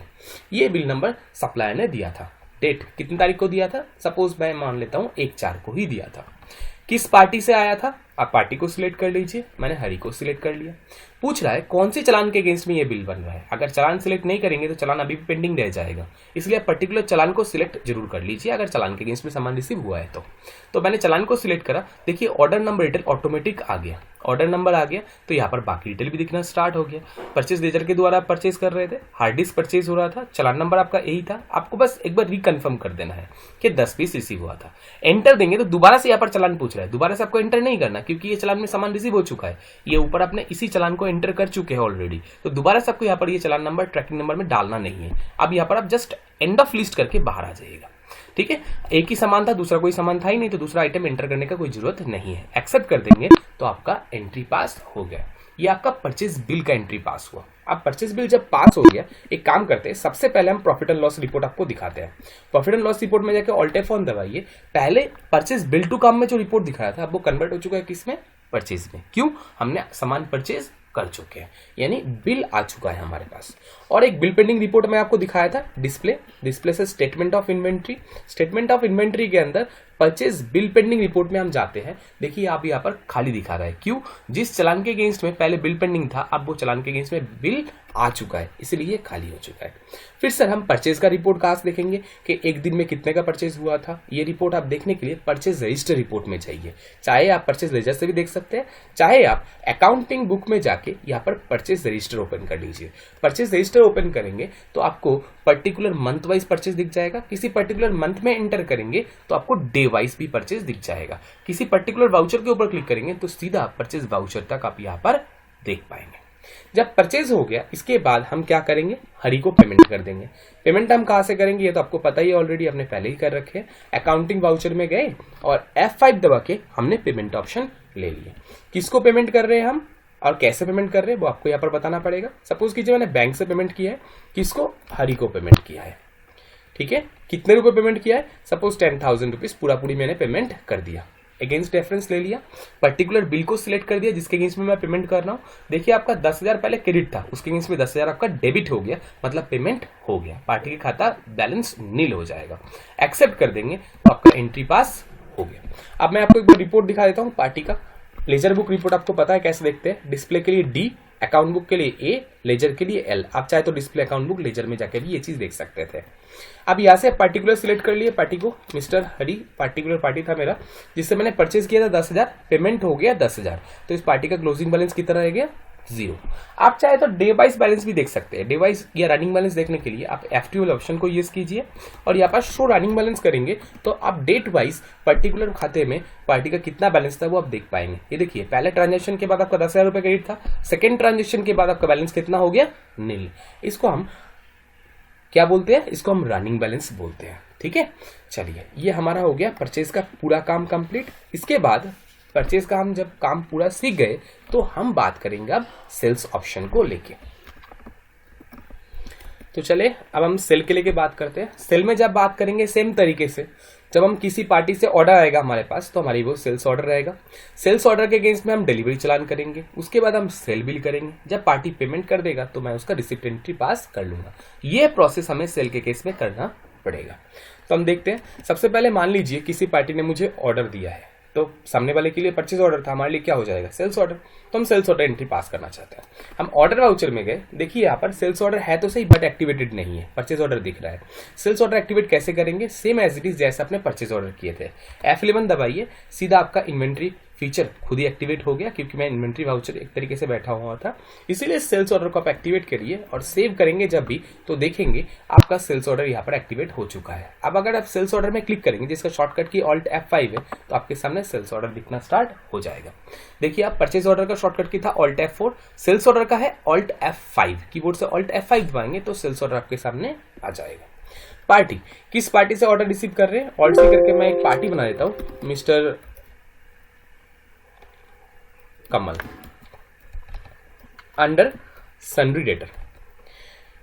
Speaker 1: ये बिल नंबर सप्लायर ने दिया था। डेट कितनी तारीख को दिया था, सपोज मैं मान लेता हूं 1/4 को ही दिया था। किस पार्टी से आया था, आप पार्टी को सिलेक्ट कर लीजिए, मैंने हरी को सिलेक्ट कर लिया। पूछ रहा है कौन से चालान के अगेंस्ट में ये बिल बन रहा है। अगर चालान सिलेक्ट नहीं करेंगे तो चालान अभी भी पेंडिंग रह जाएगा, इसलिए आप पर्टिकुलर चालान को सिलेक्ट जरूर कर लीजिए अगर चालान के अगेंस्ट में सामान रिसीव हुआ है तो मैंने चालान को सिलेक्ट करा। देखिए ऑर्डर नंबर डिटेल ऑटोमेटिक आ गया, ऑर्डर नंबर आ गया, तो यहाँ पर बाकी डिटेल भी दिखना स्टार्ट हो गया। परचेज लेजर के द्वारा आप परचेज कर रहे थे, हार्ड डिस्क परचेज हो रहा था, चालान नंबर आपका यही था। आपको बस एक बार रिकन्फर्म कर देना है कि 10 पीस रिसीव हुआ था। एंटर देंगे तो दोबारा से यहाँ पर चालान पूछ रहा है, दोबारा से आपको एंटर नहीं करना क्योंकि ये चालान में सामान रिसीव हो चुका है। ये ऊपर आपने इसी चालान को एंटर कर चुके हैं ऑलरेडी, तो दोबारा से आपको यहाँ पर ये चालान नंबर ट्रैकिंग नंबर में डालना नहीं है। अब यहाँ पर आप जस्ट एंड ऑफ लिस्ट करके बाहर आ जाइएगा। ठीक है, एक ही सामान था, दूसरा कोई सामान था ही नहीं, तो दूसरा आइटम एंटर करने का कोई जरूरत नहीं है। एक्सेप्ट कर देंगे तो आपका एंट्री पास हो गया। ये आपका परचेज बिल का एंट्री पास हुआ। अब परचेज बिल जब पास हो गया, एक काम करते हैं, सबसे पहले हम प्रॉफिट एंड लॉस रिपोर्ट आपको दिखाते हैं। प्रॉफिट एंड लॉस रिपोर्ट में जाके ऑल्ट F1 दबाइए। पहले परचेज बिल टू काम में जो रिपोर्ट दिखाया था अब वो कन्वर्ट हो चुका है किसमें, परचेज में। क्यों, हमने सामान परचेज कर चुके हैं, यानी बिल आ चुका है हमारे पास। और एक बिल पेंडिंग रिपोर्ट में आपको दिखाया था डिस्प्ले से statement of inventory. Statement of inventory के अंदर परचेज बिल पेंडिंग रिपोर्ट में हम जाते हैं। देखिए आप यहाँ पर खाली दिखा रहा है, क्यों, जिस चालान के अगेंस्ट में पहले बिल पेंडिंग था अब वो चालान के अगेंस्ट में बिल आ चुका है, इसलिए खाली हो चुका है। फिर सर हम परचेज का रिपोर्ट कहाँ से देखेंगे कि एक दिन में कितने का परचेज हुआ था। ये रिपोर्ट आप देखने के लिए परचेज रजिस्टर रिपोर्ट में जाइए। चाहे आप परचेज लेजर से भी देख सकते हैं, चाहे आप अकाउंटिंग बुक में जाके यहाँ पर परचेज रजिस्टर ओपन कर लीजिए। परचेज रजिस्टर ओपन करेंगे तो आपको पर्टिकुलर मंथ वाइज परचेज दिख जाएगा। किसी पर्टिकुलर मंथ में एंटर करेंगे तो आपको डे वाइज भी परचेज दिख जाएगा। किसी पर्टिकुलर वाउचर के ऊपर क्लिक करेंगे तो सीधा परचेज वाउचर तक आप यहाँ पर देख पाएंगे। जब परचेज हो गया इसके बाद हम क्या करेंगे, हरी को पेमेंट कर देंगे। पेमेंट हम कहां से करेंगे ये तो आपको पता ही ऑलरेडी, आपने पहले ही कर रखे हैं। अकाउंटिंग वाउचर में गए और F5 दबा के हमने पेमेंट ऑप्शन ले लिया। किसको पेमेंट कर रहे हैं हम और कैसे पेमेंट कर रहे हैं वो आपको यहाँ पर बताना पड़ेगा। सपोज कीजिए मैंने बैंक से पेमेंट किया है, किसको, हरी को पेमेंट किया है। ठीक है, कितने रुपए पेमेंट किया है, सपोज 10,000 रुपीज पूरा पूरी मैंने पेमेंट कर दिया। अगेंस्ट रेफरेंस ले लिया, पर्टिकुलर बिल को सिलेक्ट कर दिया जिसके अगेंस्ट में मैं पेमेंट कर रहा हूं। देखिए आपका 10,000 पहले क्रेडिट था, उसके अगेंस्ट में 10,000 आपका डेबिट हो गया, मतलब पेमेंट हो गया। पार्टी का खाता बैलेंस नील हो जाएगा। एक्सेप्ट कर देंगे तो आपका एंट्री पास हो गया। अब मैं आपको एक बार रिपोर्ट दिखा देता हूँ पार्टी का। लेजर बुक रिपोर्ट आपको पता है कैसे देखते हैं, डिस्प्ले के लिए D, अकाउंट बुक के लिए A, लेजर के लिए L। आप चाहे तो डिस्प्ले अकाउंट बुक लेजर में जाके भी ये चीज देख सकते थे। अब यहाँ से पर्टिकुलर सिलेक्ट कर लिए पार्टी को, मिस्टर हरी पर्टिकुलर पार्टी था मेरा जिससे मैंने परचेज किया था 10,000, पेमेंट हो गया 10,000, तो इस पार्टी का क्लोजिंग बैलेंस कितना रह गया, 0। आप चाहे तो डे वाइज बैलेंस भी देख सकते हैं। डे वाइज या रनिंग बैलेंस देखने के लिए आप F2 वाले ऑप्शन को यूज कीजिए और यहाँ पर शो रनिंग बैलेंस करेंगे तो आप डेट वाइज पर्टिकुलर खाते में पार्टी का कितना बैलेंस था वो आप देख पाएंगे। ये देखिए पहले ट्रांजेक्शन के बाद आपका 10,000 रुपए क्रेडिट था, सेकेंड ट्रांजेक्शन के बाद आपका बैलेंस कितना हो गया, नील। इसको हम क्या बोलते हैं, इसको हम रनिंग बैलेंस बोलते हैं। ठीक है, चलिए ये हमारा हो गया परचेज का पूरा काम कंप्लीट। इसके बाद परचेज का हम जब काम पूरा सीख गए तो हम बात करेंगे अब सेल्स ऑप्शन को लेके। तो चले अब हम सेल के लेके बात करते हैं। सेल में जब बात करेंगे सेम तरीके से, जब हम किसी पार्टी से ऑर्डर आएगा हमारे पास तो हमारी वो सेल्स ऑर्डर रहेगा। सेल्स ऑर्डर के अगेंस्ट में हम डिलीवरी चालान करेंगे, उसके बाद हम सेल बिल करेंगे। जब पार्टी पेमेंट कर देगा तो मैं उसका रिसिप्ट एंट्री पास कर लूंगा। ये प्रोसेस हमें सेल के केस में करना पड़ेगा। तो हम देखते हैं, सबसे पहले मान लीजिए किसी पार्टी ने मुझे ऑर्डर दिया है, तो सामने वाले के लिए परचेज ऑर्डर था, हमारे लिए क्या हो जाएगा, सेल्स ऑर्डर। तो हम सेल्स ऑर्डर एंट्री पास करना चाहते हैं। हम ऑर्डर वाउचर में गए, देखिए यहाँ पर सेल्स ऑर्डर है तो सही बट एक्टिवेटेड नहीं है, परचेज ऑर्डर दिख रहा है। सेल्स ऑर्डर एक्टिवेट कैसे करेंगे, सेम एज इट इज जैसे अपने परचेज ऑर्डर किए थे। F11 दबाइए, सीधा आपका इन्वेंट्री फीचर खुद ही एक्टिवेट हो गया क्योंकि मैं इन्वेंट्री वाउचर एक तरीके से बैठा हुआ था, इसीलिए सेल्स ऑर्डर को आप एक्टिवेट करिए और सेव करेंगे जब भी तो देखेंगे आपका सेल्स ऑर्डर यहाँ पर एक्टिवेट हो चुका है। अब अगर आप सेल्स ऑर्डर में क्लिक करेंगे जिसका शॉर्टकट की ऑल्ट F5 है तो आपके सामने सेल्स ऑर्डर दिखना स्टार्ट हो जाएगा। देखिए आप परचेज ऑर्डर का शॉर्टकट की था ऑल्ट F4, सेल्स ऑर्डर का है ऑल्ट F5। कीबोर्ड से ऑल्ट F5 दबाएंगे तो सेल्स ऑर्डर आपके सामने आ जाएगा। पार्टी, किस पार्टी से ऑर्डर रिसीव कर रहे हैं, ऑल्ट से करके मैं एक पार्टी बना देता हूँ, मिस्टर कमल under sundry debtor.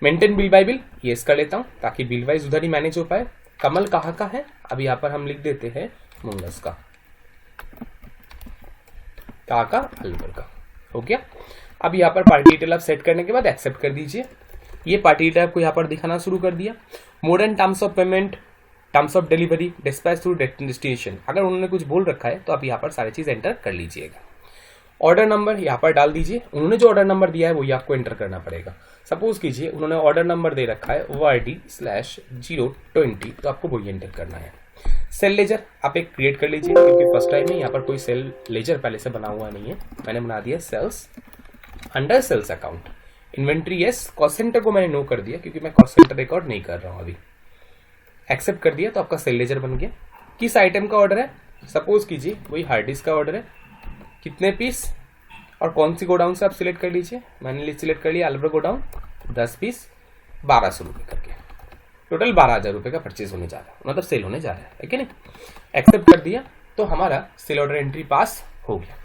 Speaker 1: Maintain bill bye bill ये कर लेता हूं ताकि बिल वाइज उधर ही मैनेज हो पाए। कमल कहाँ का है, अब यहाँ पर हम लिख देते हैं मुंगस का, कहाँ का, अलवर का। हो गया। अब यहाँ पर पार्टी डिटेल आप सेट करने के बाद एक्सेप्ट कर दीजिए। ये पार्टी डिटेल आपको यहाँ पर दिखाना शुरू कर दिया। Mode and terms of payment, terms of delivery, dispatch through destination, अगर उन्होंने कुछ बोल रखा है तो आप यहाँ पर सारी चीज एंटर कर लीजिएगा। ऑर्डर नंबर यहाँ पर डाल दीजिए, उन्होंने जो ऑर्डर नंबर दिया है वही आपको एंटर करना पड़ेगा। सपोज कीजिए उन्होंने ऑर्डर नंबर दे रखा है YD/020, तो आपको वही एंटर करना है। सेल लेजर आप एक क्रिएट कर लीजिए, क्योंकि फर्स्ट टाइम है, यहाँ पर कोई सेल लेजर पहले से बना हुआ नहीं है, मैंने बना दिया sales under sales account. Inventory yes, cost centre को मैंने नो कर दिया क्योंकि मैं कॉस्ट सेंटर रिकॉर्ड नहीं कर रहा हूँ अभी। एक्सेप्ट कर दिया तो आपका सेल लेजर बन गया। किस आइटम का ऑर्डर है, सपोज कीजिए वही हार्ड डिस्क का ऑर्डर है, कितने पीस और कौन सी गोडाउन से आप सिलेक्ट कर लीजिए। मैंने सिलेक्ट कर लिया अल्ब्रा गोडाउन, 10 पीस 1200 रुपये करके, टोटल 12,000 रुपये का परचेज होने जा रहा है, मतलब सेल होने जा रहा है कि नहीं। एक्सेप्ट कर दिया तो हमारा सेल ऑर्डर एंट्री पास हो गया।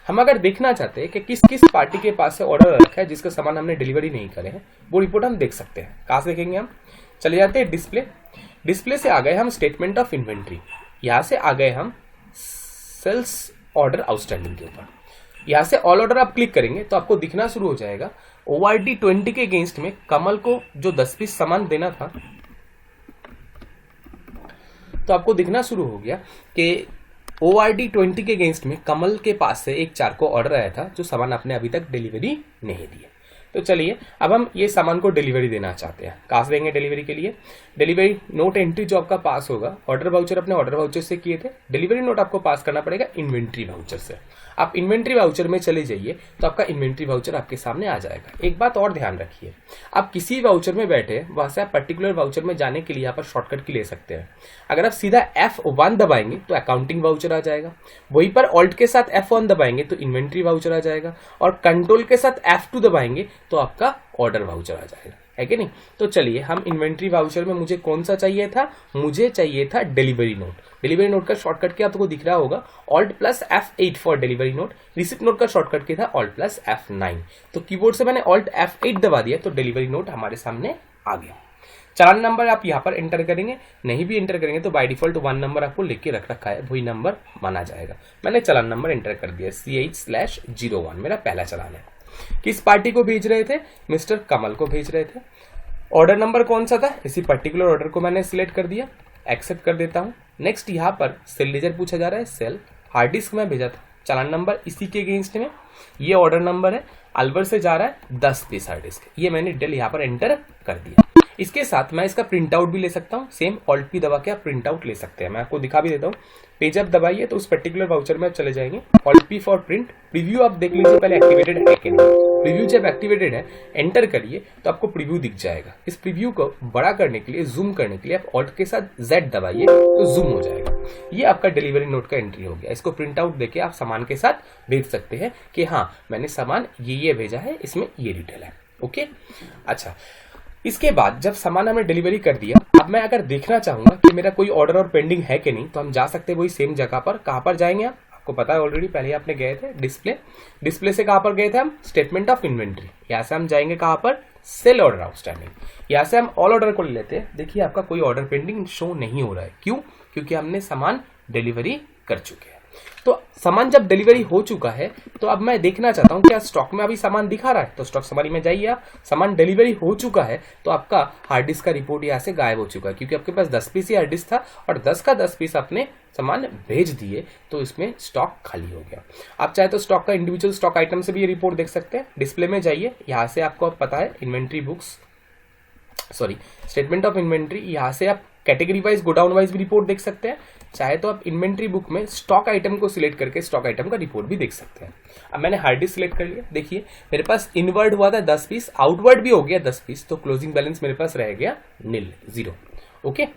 Speaker 1: हम अगर देखना चाहते हैं कि किस किस पार्टी के पास से ऑर्डर रखा है जिसका सामान हमने डिलीवरी नहीं करे हैं, वो रिपोर्ट हम देख सकते हैं। कहाँ से देखेंगे, हम चले जाते हैं डिस्प्ले, डिस्प्ले से आ गए हम स्टेटमेंट ऑफ इन्वेंट्री, यहाँ से आ गए हम सेल्स ऑर्डर आउटस्टैंडिंग के ऊपर। यहाँ से ऑल ऑर्डर आप क्लिक करेंगे तो आपको दिखना शुरू हो जाएगा ORD20 के अगेंस्ट में कमल को जो 10 पीस सामान देना था, तो आपको दिखना शुरू हो गया कि ORD20 के अगेंस्ट में कमल के पास से एक चार को ऑर्डर आया था जो सामान आपने अभी तक डिलीवरी नहीं दी है। तो चलिए अब हम ये सामान को डिलीवरी देना चाहते हैं। कहाँ से देंगे डिलीवरी के लिए, डिलीवरी नोट एंट्री जो आपका पास होगा, ऑर्डर वाउचर अपने ऑर्डर वाउचर से किए थे, डिलीवरी नोट आपको पास करना पड़ेगा इन्वेंट्री वाउचर से। आप इन्वेंट्री वाउचर में चले जाइए तो आपका इन्वेंट्री वाउचर आपके सामने आ जाएगा। एक बात और ध्यान रखिए, आप किसी वाउचर में बैठे वहां से आप पर्टिकुलर वाउचर में जाने के लिए यहाँ पर शॉर्टकट की ले सकते हैं। अगर आप सीधा F1 दबाएंगे तो अकाउंटिंग वाउचर आ जाएगा, वहीं पर ऑल्ट के साथ F1 दबाएंगे तो इन्वेंट्री वाउचर आ जाएगा, और कंट्रोल के साथ F2 दबाएंगे तो आपका ऑर्डर वाउचर आ जाएगा, है कि नहीं। तो चलिए हम इन्वेंट्री वाउचर में मुझे कौन सा चाहिए था, मुझे चाहिए था डिलीवरी नोट। डिलीवरी नोट का शॉर्टकट क्या आपको दिख रहा होगा, Alt+F8 for delivery note. Receipt note का शॉर्टकट क्या था, Alt+F9। तो कीबोर्ड से मैंने Alt+F8 दबा दिया तो डिलीवरी नोट हमारे सामने आ गया। चालान नंबर आप यहाँ पर एंटर करेंगे, नहीं भी एंटर करेंगे तो बाय डिफॉल्ट 1 नंबर आपको लिख के रख रखा है, वही नंबर माना जाएगा। मैंने चालान नंबर एंटर कर दिया, CH/01 मेरा पहला चालान है। किस पार्टी को भेज रहे थे, मिस्टर कमल को भेज रहे थे। ऑर्डर नंबर कौन सा था, इसी पर्टिकुलर ऑर्डर को मैंने सिलेक्ट कर दिया, एक्सेप्ट कर देता हूं। नेक्स्ट यहाँ पर सेल लेजर पूछा जा रहा है, सेल हार्ड डिस्क में भेजा था, चालान नंबर इसी के अगेंस्ट में, ये ऑर्डर नंबर है, अलवर से जा रहा है 10 पीस हार्ड डिस्क, ये मैंने डिटेल यहाँ पर एंटर कर दिया। इसके साथ मैं इसका प्रिंट आउट भी ले सकता हूँ, सेम ऑल्ट पी दबा के आप प्रिंट आउट ले सकते हैं। मैं आपको दिखा भी देता हूँ, पेज अप दबाइए तो उस पर्टिकुलर वाउचर में आप चले जाएंगे, alt P for print. Preview आप देख लीजिए पहले एक्टिवेटेड है कि नहीं। प्रीव्यू जब एक्टिवेटेड है एंटर करिए तो आपको प्रीव्यू दिख जाएगा। इस प्रीव्यू को बड़ा करने के लिए, जूम करने के लिए आप ऑल्ट के साथ Z दबाइए तो जूम हो जाएगा। ये आपका डिलीवरी नोट का एंट्री हो गया। इसको प्रिंट आउट देके आप सामान के साथ भेज सकते हैं कि हाँ मैंने सामान ये भेजा है, इसमें ये डिटेल है। ओके, अच्छा इसके बाद जब सामान हमने डिलीवरी कर दिया, अब मैं अगर देखना चाहूंगा कि मेरा कोई ऑर्डर और पेंडिंग है कि नहीं, तो हम जा सकते हैं वही सेम जगह पर। कहां पर जाएंगे आप, आपको पता है ऑलरेडी, पहले आपने गए थे डिस्प्ले, डिस्प्ले से कहां पर गए थे हम, स्टेटमेंट ऑफ इन्वेंट्री। यहां से हम जाएंगे कहां पर, सेल ऑर्डर आउटस्टैंडिंग। यहां से हम ऑल ऑर्डर को ले लेते हैं। देखिए आपका कोई ऑर्डर पेंडिंग शो नहीं हो रहा है, क्यों, क्योंकि हमने सामान डिलीवरी कर चुके हैं। तो सामान जब डिलीवरी हो चुका है तो अब मैं देखना चाहता हूं क्या स्टॉक में अभी सामान दिखा रहा है, तो स्टॉक समरी में जाइए आप। सामान डिलीवरी हो चुका है तो आपका हार्ड डिस्क का रिपोर्ट यहाँ से गायब हो चुका है, क्योंकि आपके पास 10 पीस ही हार्ड डिस्क था और 10 का 10 पीस आपने सामान भेज दिए, तो इसमें स्टॉक खाली हो गया। आप चाहे तो स्टॉक का इंडिविजुअल स्टॉक आइटम से भी ये रिपोर्ट देख सकते हैं। डिस्प्ले में जाइए, यहाँ से आपको पता है inventory books, sorry statement of inventory, यहाँ से आप कैटेगरी वाइज गोडाउन वाइज भी रिपोर्ट देख सकते हैं। चाहे तो आप इन्वेंट्री बुक में स्टॉक आइटम को सिलेक्ट करके स्टॉक आइटम का रिपोर्ट भी देख सकते हैं। अब मैंने हार्ड डिस्क सिलेक्ट कर लिया, देखिए मेरे पास इनवर्ड हुआ था 10 पीस, आउटवर्ड भी हो गया 10 पीस, तो क्लोजिंग बैलेंस मेरे पास रह गया नील, 0। ओके,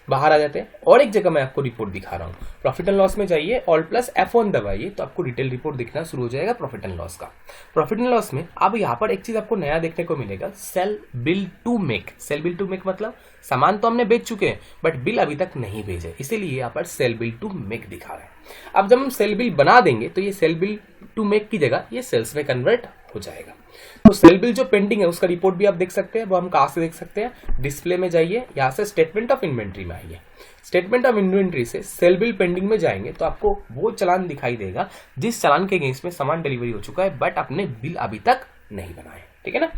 Speaker 1: बाहर आ जाते हैं और एक जगह मैं आपको रिपोर्ट दिखा रहा हूँ। प्रॉफिट एंड लॉस में जाइए, Alt+F1 दबाइए तो आपको डिटेल रिपोर्ट दिखना शुरू हो जाएगा प्रॉफिट एंड लॉस का। प्रॉफिट एंड लॉस में अब यहाँ पर एक चीज आपको नया देखने को मिलेगा, sale bill to make. Sale bill to make मतलब सामान तो हमने बेच चुके हैं बट बिल अभी तक नहीं भेजे, इसीलिए यहाँ पर सेल बिल टू मेक दिखा रहा है। अब जब हम सेल बिल बना देंगे तो ये सेल बिल टू मेक की जगह ये सेल्स में कन्वर्ट हो जाएगा। तो सेल बिल जो पेंडिंग है उसका रिपोर्ट भी आप देख सकते हैं। वो हम कहां से देख सकते हैं, डिस्प्ले में जाइए, यहाँ से स्टेटमेंट ऑफ इन्वेंट्री में आइए। स्टेटमेंट ऑफ इन्वेंट्री से सेल बिल पेंडिंग में जाएंगे तो आपको वो चालान दिखाई देगा जिस चालान के अगेंस्ट में सामान डिलीवरी हो चुका है बट आपने बिल अभी तक नहीं बनाया, ठीक है ना।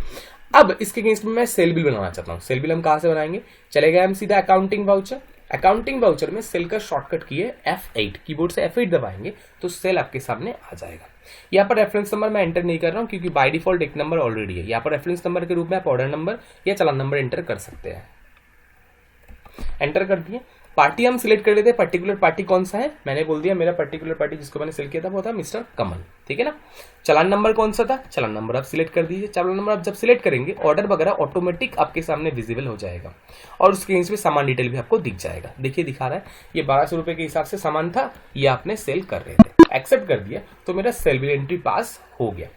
Speaker 1: अब इसके अगेंस्ट में मैं सेल बिल बनाना चाहता हूँ। सेल बिल हम कहां से बनाएंगे, चले गए हम सीधा अकाउंटिंग वाउचर, अकाउंटिंग वाउचर में सेल का शॉर्टकट की है F8, कीबोर्ड से F8 दबाएंगे तो सेल आपके सामने आ जाएगा। यहाँ पर रेफरेंस नंबर मैं एंटर नहीं कर रहा हूँ क्योंकि बाय डिफॉल्ट एक नंबर ऑलरेडी है। यहाँ पर रेफरेंस नंबर के रूप में आप ऑर्डर नंबर या चालान नंबर एंटर कर सकते हैं। एंटर कर दिए। पार्टी हम सिलेक्ट कर लेते हैं, पर्टिकुलर पार्टी कौन सा है, मैंने बोल दिया मेरा पर्टिकुलर पार्टी जिसको मैंने सिलेक्ट किया था वो था मिस्टर कमल, ठीक है ना। चालान नंबर कौन सा था, चालान नंबर आप सिलेक्ट कर दीजिए। चालान नंबर आप जब सिलेक्ट करेंगे ऑर्डर वगैरह ऑटोमेटिक आपके सामने विजिबल हो जाएगा और उसके नीचे सामान डिटेल भी आपको दिख जाएगा। देखिए दिखा रहा है ये 1200 रुपए के हिसाब से सामान था, ये आपने सेल कर रहे थे। एक्सेप्ट कर दिया तो मेरा सेल बिल एंट्री पास हो गया।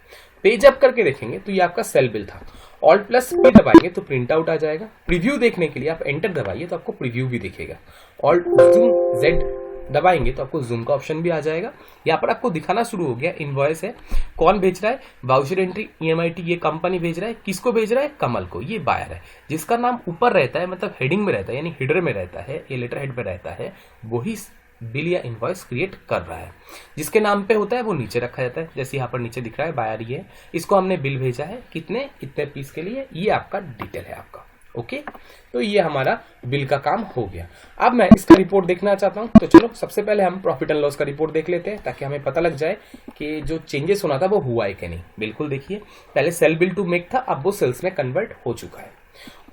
Speaker 1: पेज अप करके देखेंगे तो ये आपका सेल बिल था। ऑल्ट प्लस पी दबाएंगे तो प्रिंट आउट आ जाएगा। प्रीव्यू देखने के लिए आप एंटर दबाइए तो आपको प्रीव्यू भी दिखेगा। ऑल्ट जूम जेड दबाएंगे तो आपको जूम का ऑप्शन भी आ जाएगा। यहाँ पर आपको दिखाना शुरू हो गया इनवॉइस है, कौन भेज रहा है, वाउचर एंट्री EMIT ये कंपनी भेज रहा है, किसको भेज रहा है, कमल को, ये बायर है। जिसका नाम ऊपर रहता है मतलब हेडिंग में रहता है यानी हेडर में रहता है, ये लेटर हेड में रहता है, वही बिल या इनवॉइस क्रिएट कर रहा है। जिसके नाम पे होता है वो नीचे रखा जाता है, जैसे यहाँ पर नीचे दिख रहा है बायर ये है, इसको हमने बिल भेजा है कितने, इतने पीस के लिए, ये आपका डिटेल है आपका। ओके, तो ये हमारा बिल का काम हो गया। अब मैं इसका रिपोर्ट देखना चाहता हूं, तो चलो सबसे पहले हम प्रॉफिट एंड लॉस का रिपोर्ट देख लेते हैं ताकि हमें पता लग जाए कि जो चेंजेस होना था वो हुआ है कि नहीं। बिल्कुल देखिए, पहले सेल बिल टू मेक था, अब वो सेल्स में कन्वर्ट हो चुका है।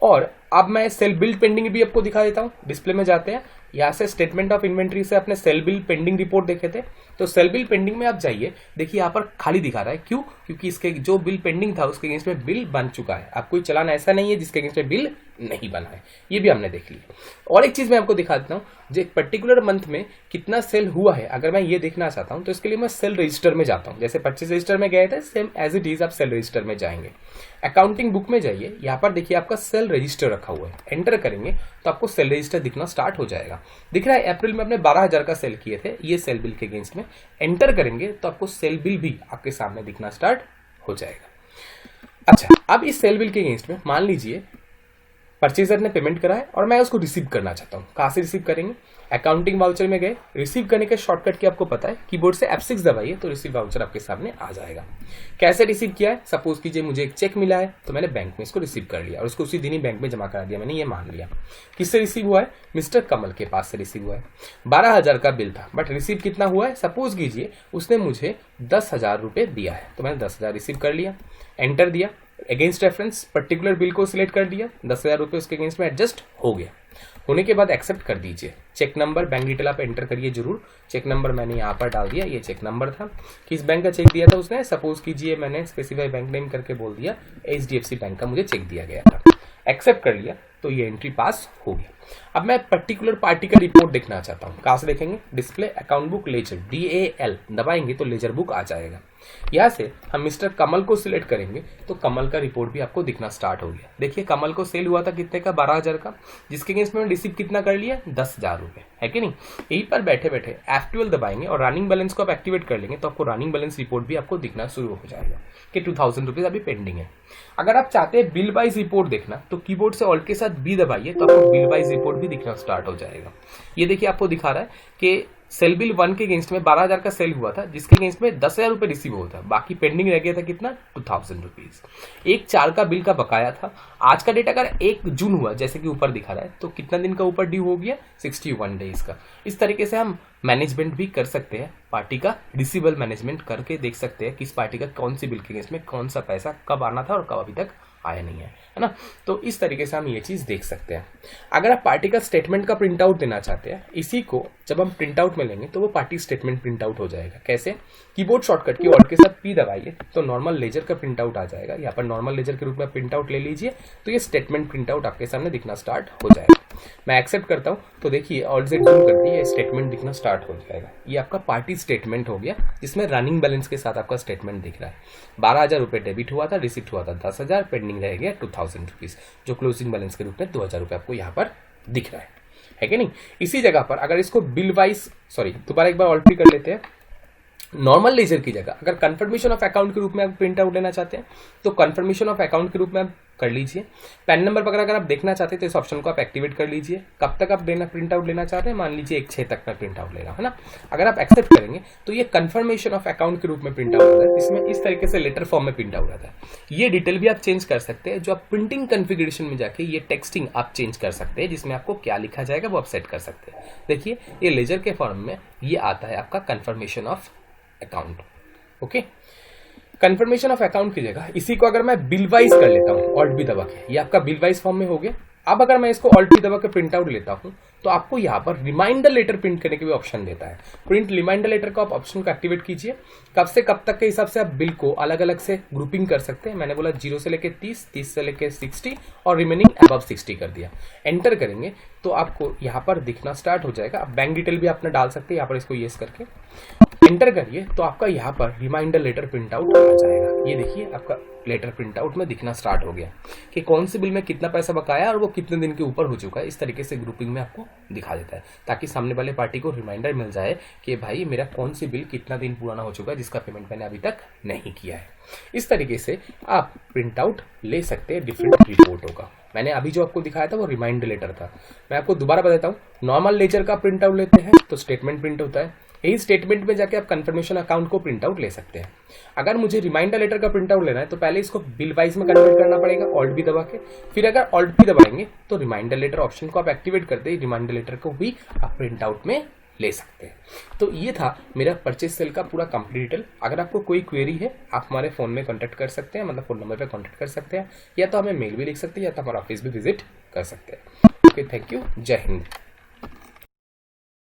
Speaker 1: और अब मैं सेल बिल पेंडिंग भी आपको दिखा देता हूं। डिस्प्ले में जाते हैं, यहाँ से स्टेटमेंट ऑफ इन्वेंट्री से अपने सेल बिल पेंडिंग रिपोर्ट देखे थे, तो सेल बिल पेंडिंग में आप जाइए, देखिए यहाँ पर खाली दिखा रहा है। क्यों? क्योंकि इसके जो बिल पेंडिंग था उसके अगेंस्ट में बिल बन चुका है। अब कोई चालान ऐसा नहीं है जिसके अगेंस्ट में बिल नहीं बना है, ये भी हमने देख लिया। और एक चीज मैं आपको दिखा देता हूँ, जो एक पर्टिकुलर मंथ में कितना सेल हुआ है, अगर मैं ये देखना चाहता हूँ तो इसके लिए मैं सेल रजिस्टर में जाता हूँ। जैसे परचेज रजिस्टर में गए थे, सेम एज इट इज आप सेल रजिस्टर में जाएंगे। अकाउंटिंग बुक में जाइए, यहाँ पर देखिए आपका सेल रजिस्टर रखा हुआ है, एंटर करेंगे तो आपको सेल रजिस्टर दिखना स्टार्ट हो जाएगा। दिख रहा है अप्रैल में आपने 12,000 का सेल किए थे, ये सेल बिल के अगेंस्ट में एंटर करेंगे तो आपको सेल बिल भी आपके सामने दिखना स्टार्ट हो जाएगा। अच्छा, अब इस सेल बिल के अगेंस्ट में मान लीजिए परचेजर ने पेमेंट करा है और मैं उसको रिसीव करना चाहता हूँ। कहाँ से रिसीव करेंगे? अकाउंटिंग वाउचर में गए, रिसीव करने के शॉर्टकट की आपको पता है, कीबोर्ड से F6 दबाइए तो रिसीव वाउचर आपके सामने आ जाएगा। कैसे रिसीव किया है? सपोज कीजिए मुझे एक चेक मिला है तो मैंने बैंक में इसको रिसीव कर लिया और उसको उसी दिन ही बैंक में जमा करा दिया, मैंने ये मान लिया। किससे रिसीव हुआ है? मिस्टर कमल के पास से रिसीव हुआ है। 12,000 का बिल था बट रिसीव कितना हुआ है? सपोज कीजिए उसने मुझे 10,000 रुपये दिया है तो मैंने 10,000 रिसीव कर लिया, एंटर दिया। अगेंस्ट रेफरेंस पर्टिकुलर बिल को सिलेक्ट कर दिया, 10,000 रुपये उसके अगेंस्ट में एडजस्ट हो गया। होने के बाद एक्सेप्ट कर दीजिए। चेक नंबर, बैंक डिटेल आप एंटर करिए जरूर। चेक नंबर मैंने यहाँ पर डाल दिया, ये चेक नंबर था। किस बैंक का चेक दिया था उसने? सपोज कीजिए मैंने स्पेसिफाई बैंक नेम करके बोल दिया HDFC बैंक का मुझे चेक दिया गया था। एक्सेप्ट कर लिया तो ये एंट्री पास हो गया। अब मैं पर्टिकुलर पार्टी का रिपोर्ट देखना चाहता हूँ। कहाँ से देखेंगे? Display, account book, ledger, DAL दबाएंगे तो लेजर बुक आ जाएगा। यहाँ से हम मिस्टर कमल को सिलेक्ट करेंगे तो कमल का रिपोर्ट भी आपको दिखना स्टार्ट हो गया। देखिए कमल को सेल हुआ था कितने का? 12,000 का, जिसके अगेंस्ट में रिसीव कितना कर लिया? 10,000 रुपये, है कि नहीं। यहीं पर बैठे बैठे F12 दबाएंगे और रनिंग बैलेंस को आप एक्टिवेट कर लेंगे तो आपको रनिंग बैलेंस रिपोर्ट भी आपको दिखना शुरू हो जाएगा कि 2,000 रुपीज अभी पेंडिंग है। अगर आप चाहते हैं बिल वाइज रिपोर्ट देखना तो कीबोर्ड से ऑल्ट के साथ B दबाइए तो आपको बिल वाइज रिपोर्ट भी दिखना स्टार्ट हो जाएगा। ये देखिए आपको दिखा रहा है कि सेल बिल 1 के अगेंस्ट में 12,000 का सेल हुआ था, जिसके अगेंस्ट में 10,000 रुपये रिसीव हुआ था, बाकी पेंडिंग रह गया था कितना? 2,000 रुपीज। 1/4 का बिल का बकाया था। आज का डेट अगर 1 जून हुआ जैसे कि ऊपर दिखा रहा है तो कितना दिन का ऊपर ड्यू हो गया? 61 डेज का। इस तरीके से हम मैनेजमेंट भी कर सकते हैं, पार्टी का रिसीवेबल मैनेजमेंट करके देख सकते हैं किस पार्टी का कौन सी बिल के अगेंस्ट में कौन सा पैसा कब आना था और कब अभी तक आया नहीं है ना। तो इस तरीके से हम ये चीज देख सकते हैं। अगर आप पार्टी का स्टेटमेंट का प्रिंट आउट देना चाहते हैं, इसी को जब हम प्रिंट आउट में लेंगे तो वो पार्टी स्टेटमेंट प्रिंट आउट हो जाएगा। कैसे? कीबोर्ड शॉर्टकट की ऑल्ट के साथ P दबाइए तो नॉर्मल लेजर का प्रिंट आउट आ जाएगा। यहाँ पर नॉर्मल लेजर के रूप में प्रिंट आउट ले लीजिए तो ये स्टेटमेंट प्रिंट आउट आपके सामने दिखना स्टार्ट हो जाएगा। मैं एक्सेप्ट करता हूँ तो देखिए ऑल्ट से जूम कर दिए, स्टेटमेंट दिखना स्टार्ट हो जाएगा। ये आपका पार्टी स्टेटमेंट हो गया जिसमें रनिंग बैलेंस के साथ आपका स्टेटमेंट दिख रहा है। 12,000 रुपये डेबिट हुआ था, रिसिप्ट हुआ था 10,000, पेंडिंग रह गया 2,000 रुपीज, जो क्लोजिंग बैलेंस के रूप में 2,000 रुपये आपको यहाँ पर दिख रहा है कि नहीं। इसी जगह पर अगर इसको बिल वाइज, दोबारा एक बार ऑल्ट कर लेते हैं। नॉर्मल लेजर की जगह अगर कंफर्मेशन ऑफ अकाउंट के रूप में आप प्रिंट आउट लेना चाहते हैं तो कंफर्मेशन ऑफ अकाउंट के रूप में आप कर लीजिए। पैन नंबर वगैरह अगर आप देखना चाहते हैं तो इस ऑप्शन को आप एक्टिवेट कर लीजिए। कब तक आप प्रिंट आउट लेना चाहते हैं, मान लीजिए 1/6 तक का प्रिंट आउट लेना है ना। अगर आप एक्सेप्ट करेंगे तो ये कंफर्मेशन ऑफ अकाउंट के रूप में प्रिंट आउट होता है, इसमें इस तरीके से लेटर फॉर्म में प्रिंट आउट आता है। ये डिटेल भी आप चेंज कर सकते हैं, जो आप प्रिंटिंग कॉन्फ़िगरेशन में जाके ये टेक्सटिंग आप चेंज कर सकते हैं, जिसमें आपको क्या लिखा जाएगा वो आप सेट कर सकते हैं। देखिए ये लेजर के फॉर्म में ये आता है आपका confirmation of account. Okay, confirmation of account की जगह इसी को अगर मैं बिल वाइज कर लेता हूँ ऑल्ट बी दबा के, ये आपका बिल वाइज फॉर्म में हो गया। अब अगर मैं इसको ऑल्ट बी दबा के प्रिंट आउट लेता हूँ तो आपको यहाँ पर रिमाइंडर लेटर प्रिंट करने के भी ऑप्शन देता है। प्रिंट रिमाइंडर लेटर का आप ऑप्शन को एक्टिवेट कीजिए। कब से कब तक के हिसाब से आप बिल को अलग अलग से ग्रुपिंग कर सकते हैं। मैंने बोला 0 से लेके 30, 30 से लेके 60 और रिमेनिंग अबव 60 कर दिया। एंटर करेंगे तो आपको यहाँ पर दिखना स्टार्ट हो जाएगा। आप बैंक डिटेल भी आपने डाल सकते हैं यहाँ पर, इसको येस करके एंटर करिए तो आपका यहाँ पर रिमाइंडर लेटर प्रिंट आउट आ जाएगा। ये देखिए आपका लेटर प्रिंट आउट में दिखना स्टार्ट हो गया कि कौन से बिल में कितना पैसा बकाया और वो कितने दिन के ऊपर हो चुका है। इस तरीके से ग्रुपिंग में आपको दिखा देता है, ताकि सामने वाले पार्टी को रिमाइंडर मिल जाए कि भाई मेरा कौन सी बिल कितना दिन पुराना हो चुका है जिसका पेमेंट मैंने अभी तक नहीं किया है। इस तरीके से आप प्रिंट आउट ले सकते हैं डिफरेंट रिपोर्टों का। मैंने अभी जो आपको दिखाया था वो रिमाइंडर लेटर था। मैं आपको दोबारा बताता हूँ, नॉर्मल लेजर का प्रिंट आउट लेते हैं तो स्टेटमेंट प्रिंट होता है। यही स्टेटमेंट में जाके आप कंफर्मेशन अकाउंट को प्रिंट आउट ले सकते हैं। अगर मुझे रिमाइंडर लेटर का प्रिंट आउट लेना है तो पहले इसको बिल वाइज में कन्वर्ट करना पड़ेगा ऑल्ट बी दबा के। फिर अगर ऑल्ट बी दबाएंगे तो रिमाइंडर लेटर ऑप्शन को आप एक्टिवेट करते ही रिमाइंडर लेटर को भी आप प्रिंट आउट में ले सकते हैं। तो ये था मेरा परचेज सेल का पूरा कंप्लीट डिटेल। अगर आपको कोई क्वेरी है आप हमारे फ़ोन में कॉन्टैक्ट कर सकते हैं, मतलब फ़ोन नंबर पे कॉन्टैक्ट कर सकते हैं, या तो हमें मेल भी लिख सकते हैं, या तो हमारा ऑफिस भी विजिट कर सकते हैं। ओके, थैंक यू, जय हिंद।